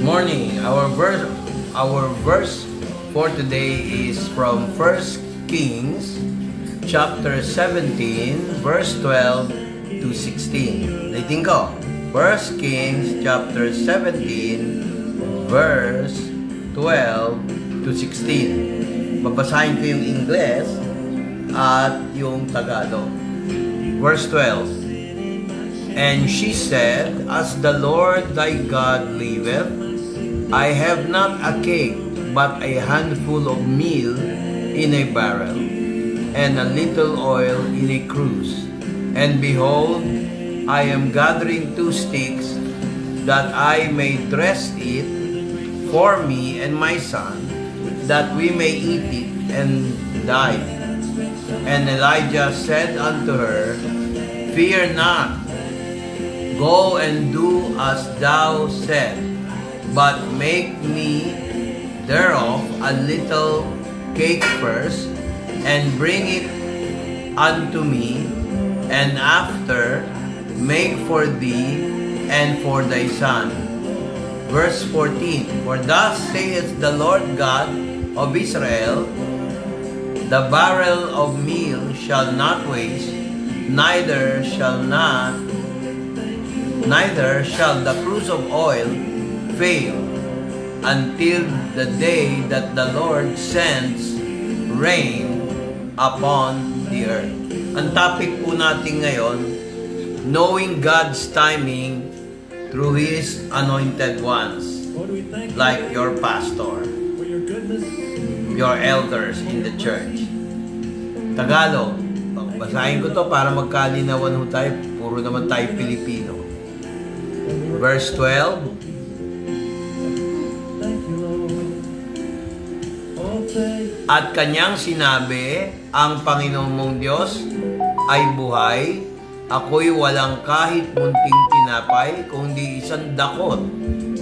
morning. Our verse for today is from First Kings chapter 17 verse 12 to 16. Ulitin ko. First Kings chapter 17 verse 12 to 16. Babasahin ko yung Ingles at yung Tagalog. Verse 12. And she said, As the Lord thy God liveth, I have not a cake, but a handful of meal in a barrel, and a little oil in a cruse. And behold, I am gathering 2 sticks, that I may dress it for me and my son, that we may eat it and die. And Elijah said unto her, Fear not, go and do as thou said, but make me thereof a little cake first, and bring it unto me, and after make for thee and for thy son. Verse 14, For thus saith the Lord God of Israel, The barrel of meal shall not waste, neither shall the cruse of oil fail, until the day that the Lord sends rain upon the earth. Ang topic po natin ngayon, knowing God's timing through His anointed ones, like your pastor, your elders in the church. Tagalog, basahin ko to para magkalinawan ho tayo, puro naman tayo Pilipino. Verse 12. At kanyang sinabi, ang Panginoon mong Diyos ay buhay, ako'y walang kahit munting tinapay, kundi isang dakot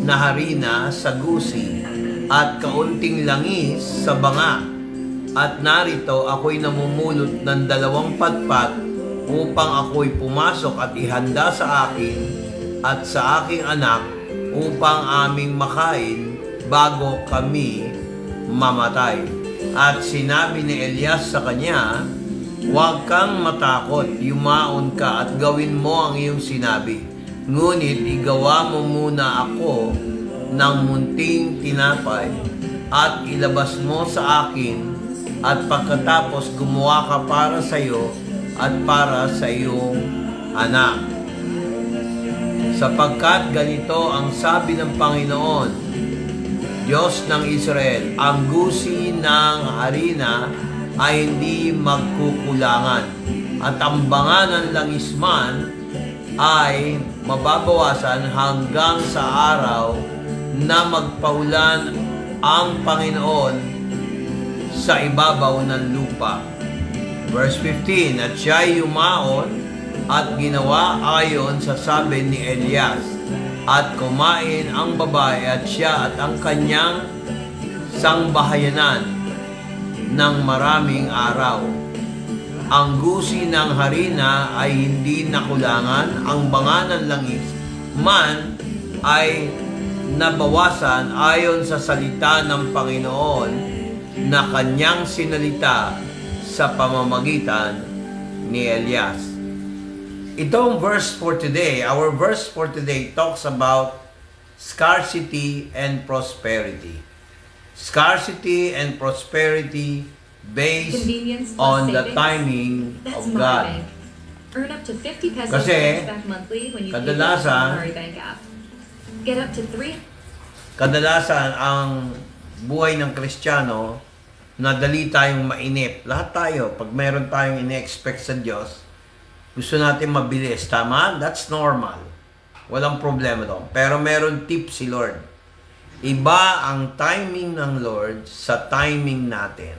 na harina sa gusi, at kaunting langis sa banga. At narito ako'y namumulot ng 2 patpat upang ako'y pumasok at ihanda sa akin at sa aking anak upang aming makain bago kami mamatay. At sinabi ni Elias sa kanya, Huwag kang matakot, yumaon ka at gawin mo ang iyong sinabi. Ngunit igawa mo muna ako ng munting tinapay at ilabas mo sa akin, at pagkatapos gumawa ka para sa iyo at para sa iyong anak. Sapagkat ganito ang sabi ng Panginoon, Diyos ng Israel, ang gusi ng harina ay hindi magkukulangan, at ang banga ng langis man ay mababawasan hanggang sa araw na magpaulan ang Panginoon sa ibabaw ng lupa. Verse 15, At siya'y yumaon at ginawa ayon sa sabi ni Elias, at kumain ang babae at siya at ang kanyang sangbahayanan ng maraming araw. Ang gusi ng harina ay hindi nakulangan, ang banga ng langis man ay nabawasan ayon sa salita ng Panginoon na kanyang sinalita sa pamamagitan ni Elias. Itong verse for today, our verse for today talks about scarcity and prosperity. Scarcity and prosperity based on the timing of God. Earn up to 50 pesos Kasi, back monthly when you kadalasan, pay Bank app. Get up to 3. Kadalasan ang buhay ng Kristiyano, nadali tayong mainip. Lahat tayo, pag meron tayong ine-expect sa Diyos, gusto natin mabilis. Tama? That's normal. Walang problema doon. Pero meron tip si Lord. Iba ang timing ng Lord sa timing natin.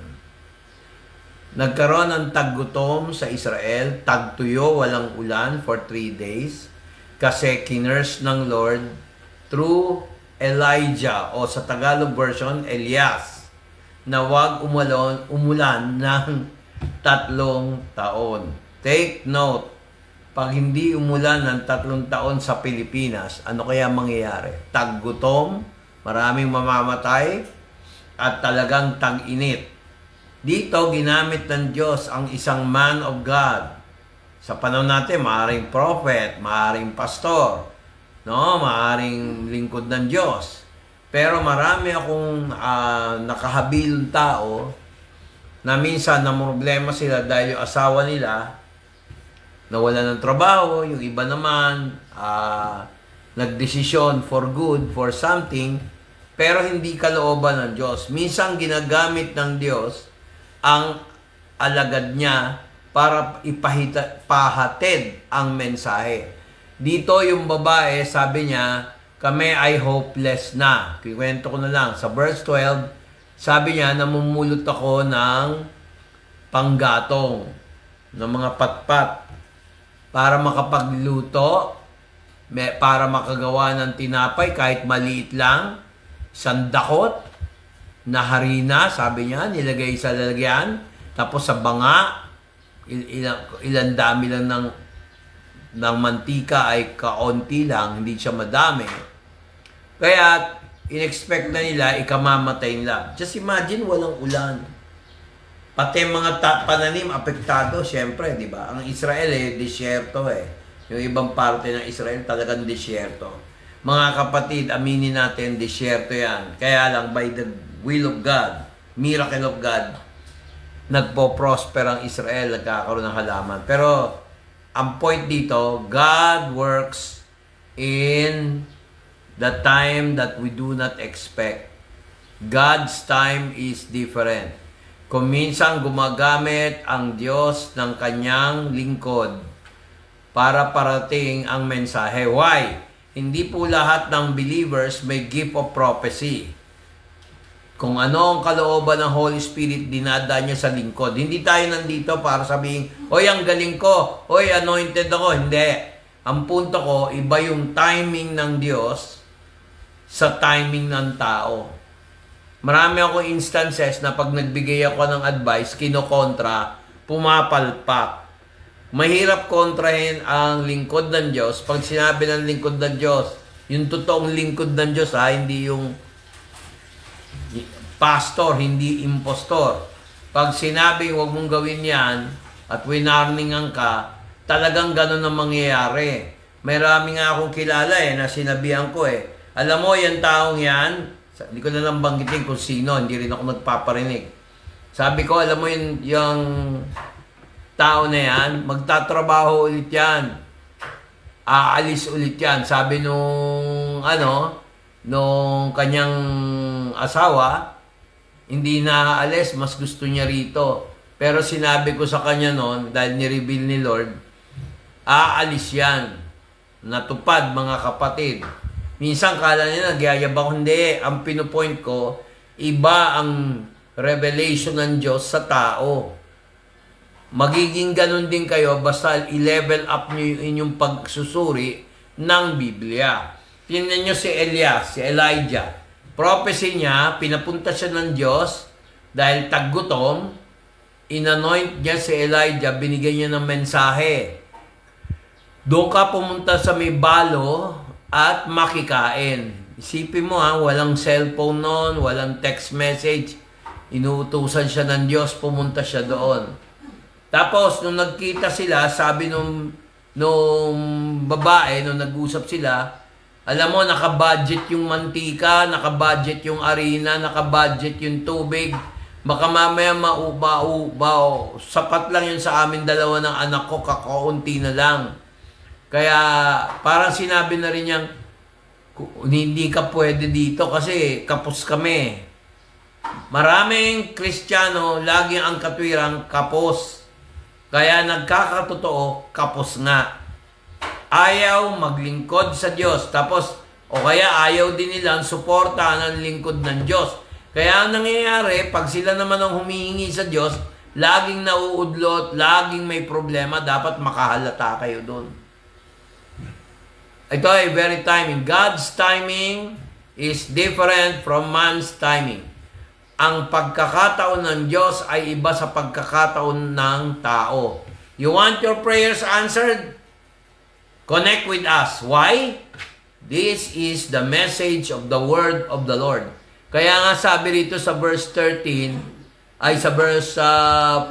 Nagkaroon ng taggutom sa Israel, tagtuyo, walang ulan for 3 days, kasi kinurse ng Lord through Elijah, o sa Tagalog version, Elias, na wag umulan ng 3 taon. Take note, pag hindi umulan ng 3 taon sa Pilipinas, ano kaya mangyayari? Taggutom, Maraming mamamatay at talagang tag-init. Dito, ginamit ng Diyos ang isang man of God. Sa panahon natin, maaaring prophet, maaaring pastor, no? Maaaring lingkod ng Diyos. Pero marami akong nakahabilong tao na minsan na problema sila dahil yung asawa nila nawala ng trabaho, yung iba naman nagdesisyon for good, for something, pero hindi kalooban ng Diyos. Minsan ginagamit ng Diyos ang alagad niya para ipahatid ang mensahe. Dito yung babae, sabi niya, kami ay hopeless na. Kikwento ko na lang. Sa verse 12, sabi niya, namumulot ako ng panggatong, ng mga patpat, para makapagluto, para makagawa ng tinapay, kahit maliit lang, sandakot, na harina, sabi niya, nilagay sa lalagyan, tapos sa banga, ilang dami lang ng mantika ay kaunti lang, hindi siya madami. Kaya, in-expect na nila, ikamamatay nila. Just imagine, walang ulan. Pati mga pananim, apektado, syempre, di ba? Ang Israel disyerto Yung ibang parte ng Israel, talagang disyerto. Mga kapatid, aminin natin, disyerto yan. Kaya lang, by the will of God, miracle of God, nagpo-prosper ang Israel, nagkakaroon ng halaman. Pero, ang point dito, God works in the time that we do not expect. God's time is different. Kung minsan gumagamit ang Diyos ng kanyang lingkod para parating ang mensahe. Why? Hindi po lahat ng believers may gift of prophecy. Kung ano ang kalooban ng Holy Spirit, dinadaan niya sa lingkod. Hindi tayo nandito para sabihin, oy, ang galing ko, oy, anointed ako. Hindi. Ang punto ko, iba yung timing ng Diyos sa timing ng tao. Marami akong instances na pag nagbigay ako ng advice, kinokontra, pumapalpak. Mahirap kontrahin ang lingkod ng Diyos. Pag sinabi ng lingkod ng Diyos, yung totoong lingkod ng Diyos, hindi yung pastor, hindi impostor. Pag sinabi, huwag mong gawin yan, at winarningan ka, talagang ganun ang mangyayari. Marami nga akong kilala na sinabihan ko alam mo, yung taong yan, hindi ko na lang banggitin kung sino, hindi rin ako nagpaparinig. Sabi ko, alam mo yung tao na yan, magtatrabaho ulit yan. Aalis ulit yan. Sabi nung kanyang asawa, hindi na aalis, mas gusto niya rito. Pero sinabi ko sa kanya noon, dahil ni-reveal ni Lord, aalis yan. Natupad, mga kapatid. Minsan kala nila nagyayabang, hindi. Ang pinupoint ko, iba ang revelation ng Diyos sa tao. Magiging ganun din kayo basta i-level up nyo yung inyong pagsusuri ng Biblia. Tingnan nyo si Elias, si Elijah. Prophecy niya, pinapunta siya ng Diyos dahil taggutom, inanoint niya si Elijah, binigyan niya ng mensahe. Doon ka pumunta sa may balo at makikain. Isipin mo walang cellphone noon, walang text message. Inuutusan siya ng Diyos, pumunta siya doon. Tapos, nung nagkita sila, sabi nung babae, nung nag-usap sila, alam mo, nakabudget yung mantika, nakabudget yung harina, nakabudget yung tubig. Baka mamaya maubaw. Sapat lang yun sa amin dalawa ng anak ko, kakaunti na lang. Kaya parang sinabi na rin niyang, hindi ka pwede dito kasi kapos kami. Maraming Kristiyano, lagi ang katwirang kapos. Kaya nagkakatotoo, kapos nga. Ayaw maglingkod sa Diyos. Tapos, o kaya ayaw din nilang suportahan ang lingkod ng Diyos. Kaya ang nangyayari, pag sila naman ang humihingi sa Diyos, laging nauudlot, laging may problema, dapat makahalata kayo doon. Ito ay very timing. God's timing is different from man's timing. Ang pagkakataon ng Diyos ay iba sa pagkakataon ng tao. You want your prayers answered? Connect with us. Why? This is the message of the word of the Lord. Kaya nga sabi rito sa verse 13, ay sa verse 14,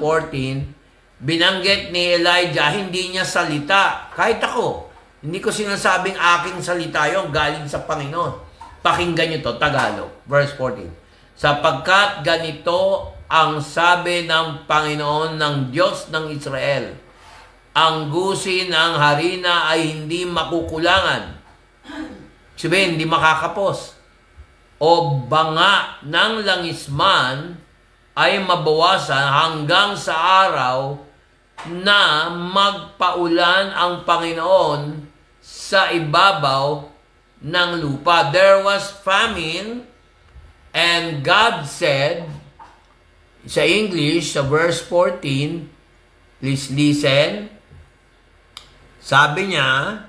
binanggit ni Elijah, hindi niya salita. Kahit ako, hindi ko sinasabing aking salita yung galing sa Panginoon. Pakinggan nyo to, Tagalog, verse 14. Sapagkat ganito ang sabi ng Panginoon ng Diyos ng Israel, ang gusin ng harina ay hindi makukulangan. Sabihin, hindi makakapos. O banga ng langisman ay mabawasan hanggang sa araw na magpaulan ang Panginoon sa ibabaw ng lupa. There was famine, and God said, sa English, sa verse 14, please listen, sabi niya,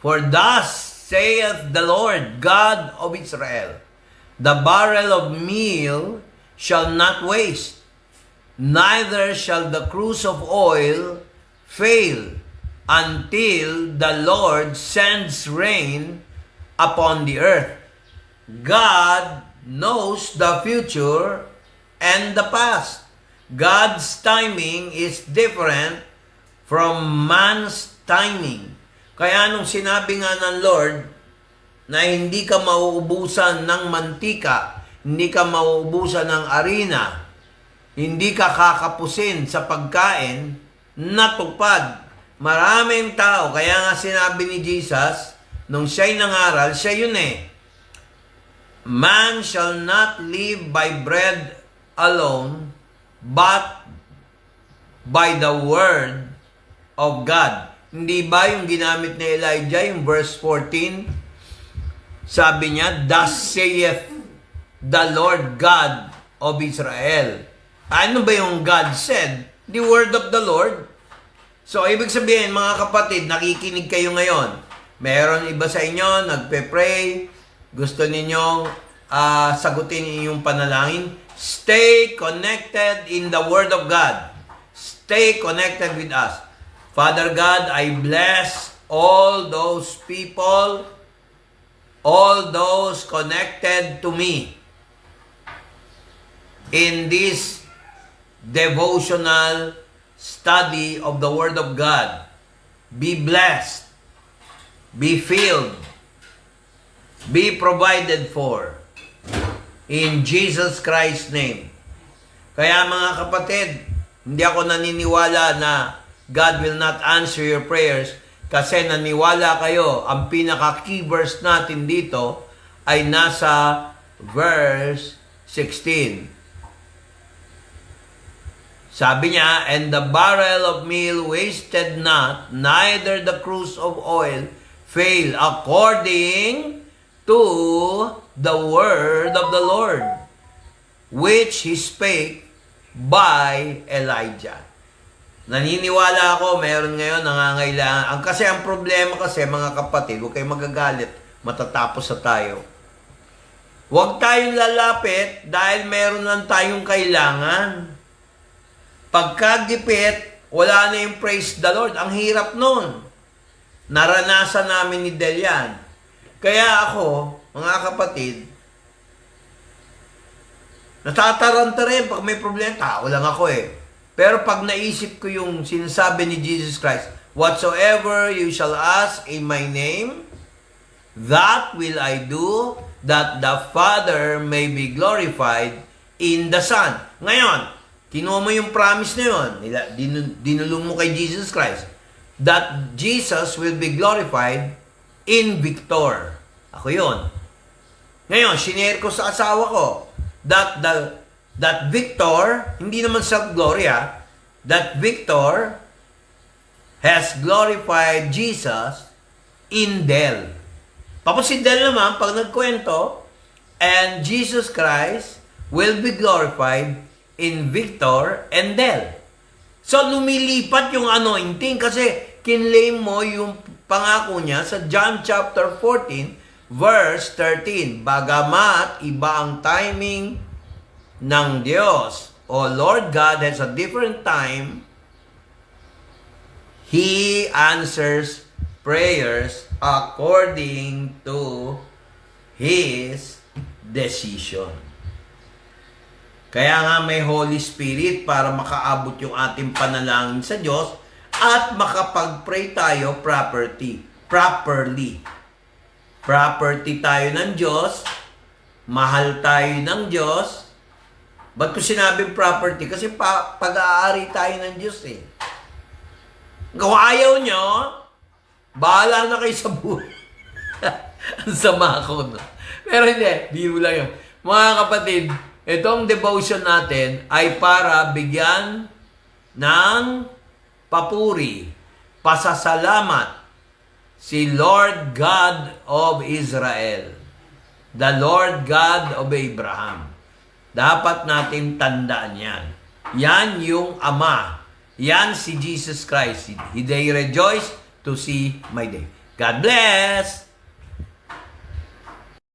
for thus saith the Lord God of Israel, the barrel of meal shall not waste, neither shall the cruse of oil fail, until the Lord sends rain upon the earth. God knows the future and the past. God's timing is different from man's timing. Kaya nung sinabi nga ng Lord na hindi ka mauubusan ng mantika, hindi ka mauubusan ng arena, hindi ka kakapusin sa pagkain, natupad. Maraming tao, kaya nga sinabi ni Jesus, nung siya'y nangaral, siya yun eh. Man shall not live by bread alone, but by the word of God. Hindi ba yung ginamit ni Elijah, yung verse 14? Sabi niya, thus saith the Lord God of Israel. Ano ba yung God said? The word of the Lord. So, ibig sabihin, mga kapatid, nakikinig kayo ngayon. Meron iba sa inyo, nagpe-pray, gusto ninyong sagutin inyong panalangin. Stay connected in the Word of God. Stay connected with us. Father God, I bless all those people, all those connected to me in this devotional study of the Word of God. Be blessed. Be filled. Be provided for. In Jesus Christ's name. Kaya mga kapatid, hindi ako naniniwala na God will not answer your prayers kasi naniwala kayo, ang pinaka-key verse natin dito ay nasa verse 16. Sabi niya, and the barrel of meal wasted not, neither the cruse of oil fail, according to the word of the Lord, which He spake by Elijah. Naniniwala ako, meron ngayon nangangailangan. Kasi ang problema kasi, mga kapatid, huwag kayong magagalit, matatapos na tayo. Huwag tayong lalapit dahil meron lang tayong kailangan. Pagkagipit, wala na yung praise the Lord. Ang hirap nun. Naranasan namin ni Del yan. Kaya ako, mga kapatid, natataranta rin pag may problema. Tao lang ako eh. Pero pag naisip ko yung sinasabi ni Jesus Christ, whatsoever you shall ask in my name, that will I do, that the Father may be glorified in the Son. Ngayon, kinuha mo yung promise na yun, dinulong mo kay Jesus Christ, that Jesus will be glorified in Victor. Ako yun. Ngayon, sinare ko sa asawa ko, that Victor, hindi naman self-glory that Victor has glorified Jesus in Del. Tapos si Del naman, pag nagkwento, and Jesus Christ will be glorified in Victor and Del. So, lumilipat yung anointing kasi kinlaim mo yung pangako niya sa John chapter 14, verse 13. Bagamat iba ang timing ng Diyos, o Lord God has a different time, He answers prayers according to His decision. Kaya nga may Holy Spirit para makaabot yung ating panalangin sa Diyos at makapag-pray tayo properly. Property tayo ng Diyos, mahal tayo ng Diyos. Ba't ko sinabing property? Kasi pag-aari tayo ng Diyos eh. Kung ayaw nyo, bahala na kayo sa buhay. Ang sama ko, no? Pero hindi, biro lang yun. Mga kapatid, itong devotion natin ay para bigyan ng papuri, pasasalamat si Lord God of Israel, the Lord God of Abraham. Dapat natin tandaan yan. Yan yung Ama. Yan si Jesus Christ. They rejoice to see my day. God bless!